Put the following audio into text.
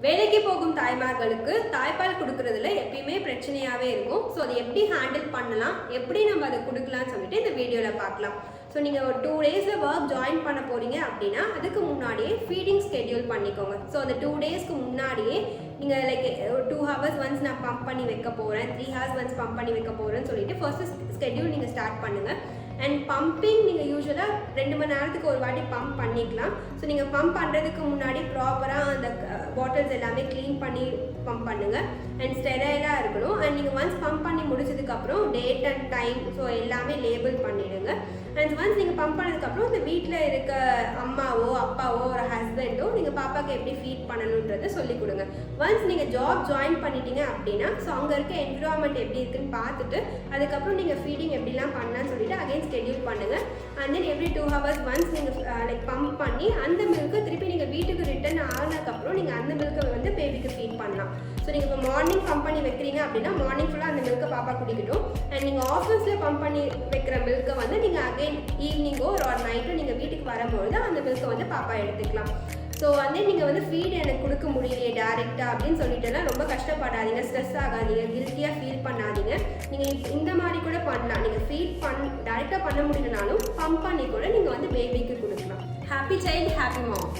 வேலைக்கு போகும் தாய்மார்களுக்கு தாய்ப்பால் கொடுக்கறதுல எப்பயுமே பிரச்சனையாகவே இருக்கும். ஸோ அதை எப்படி ஹேண்டில் பண்ணலாம், எப்படி நம்ம அதை கொடுக்கலாம்னு சொல்லிட்டு இந்த வீடியோவில் பார்க்கலாம். ஸோ நீங்கள் ஒரு 2 டேஸில் ஒர்க் ஜாயின் பண்ண போகிறீங்க அப்படின்னா அதுக்கு முன்னாடியே ஃபீடிங் ஸ்கெடியூல் பண்ணிக்கோங்க. ஸோ அந்த 2 டேஸ்க்கு முன்னாடியே நீங்கள் லைக் 2 ஹவர்ஸ் ஒன்ஸ் நான் பம்ப் பண்ணி வைக்க போகிறேன், 3 ஹவர்ஸ் ஒன்ஸ் பம்ப் பண்ணி வைக்க போகிறேன்னு சொல்லிட்டு ஃபர்ஸ்ட் ஸ்கெடியூல் நீங்கள் ஸ்டார்ட் பண்ணுங்கள். அண்ட் பம்பிங் நீங்கள் யூஸ்வலாக 2 மணி நேரத்துக்கு ஒரு வாட்டி பம்ப் பண்ணிக்கலாம். ஸோ நீங்கள் பம்ப் பண்ணுறதுக்கு முன்னாடி ப்ராப்பராக அந்த பாட்டில்ஸ் எல்லாமே க்ளீன் பண்ணி பம்ப் பண்ணுங்கள். அண்ட் ஸ்டெரைலாக இருக்கணும். அண்ட் நீங்கள் ஒன்ஸ் பம்ப் பண்ணி முடிச்சதுக்கப்புறம் டேட் அண்ட் டைம் ஸோ எல்லாமே லேபிள் பண்ணிவிடுங்க. அண்ட் ஒன்ஸ் நீங்கள் பம்ப் பண்ணதுக்கப்புறம் இந்த வீட்டில் இருக்க அம்மாவோ அப்பாவோ ஒரு ஹஸ்பண்டோ நீங்கள் பாப்பாவுக்கு எப்படி ஃபீட் பண்ணணுன்றதை சொல்லிக் கொடுங்க. ஒன்ஸ் நீங்கள் ஜாப் ஜாயின் பண்ணிட்டீங்க அப்படின்னா ஸோ அங்கே இருக்க என்விரான்மெண்ட் எப்படி இருக்குன்னு பார்த்துட்டு அதுக்கப்புறம் நீங்கள் ஃபீடிங் எப்படிலாம் பண்ணலான்னு சொல்லிட்டு அகைன் ஸ்கெடியூல் பண்ணுங்கள். And then every 2 hours once நீங்கள் லைக் பம்ப் பண்ணி அந்த மில்க்கு திருப்பி நீங்கள் வீட்டுக்கு ரிட்டர்ன் ஆனதுக்கப்புறம் நீங்கள் அந்த மில்க்கை வந்து பேபிக்கு ஃபீட் பண்ணலாம். ஸோ நீங்கள் இப்போ மார்னிங் பம்ப் பண்ணி வைக்கிறீங்க அப்படின்னா மார்னிங் ஃபுல்லாக அந்த மில்க்கை பாப்பா குடிக்கட்டும். அண்ட் நீங்கள் ஆஃபீஸில் பம்ப் பண்ணி வைக்கிற மில்க்கை வந்து நீங்கள் அகைன் ஈவினிங்கோ ஒரு நைட்டோ நீங்கள் வீட்டுக்கு வரும்பொழுது அந்த மில்க்கை வந்து பாப்பா எடுத்துக்கலாம். ஸோ வந்து நீங்கள் வந்து ஃபீட் எனக்கு கொடுக்க முடியலையே டேரெக்டாக அப்படின்னு சொல்லிட்டுலாம் ரொம்ப கஷ்டப்படாதீங்க, ஸ்ட்ரெஸ் ஆகாதீங்க, கில்ட்டியாக ஃபீல் பண்ணாதீங்க. நீங்கள் இந்த மாதிரி கூட பண்ணலாம். நீங்கள் ஃபீட் டேரெக்டாக பண்ண முடியலனாலும் பம்ப் பண்ணி கூட நீங்கள் வந்து பேபிக்கு கொடுக்கலாம். ஹாப்பி சைல்டு, ஹாப்பி மாம்.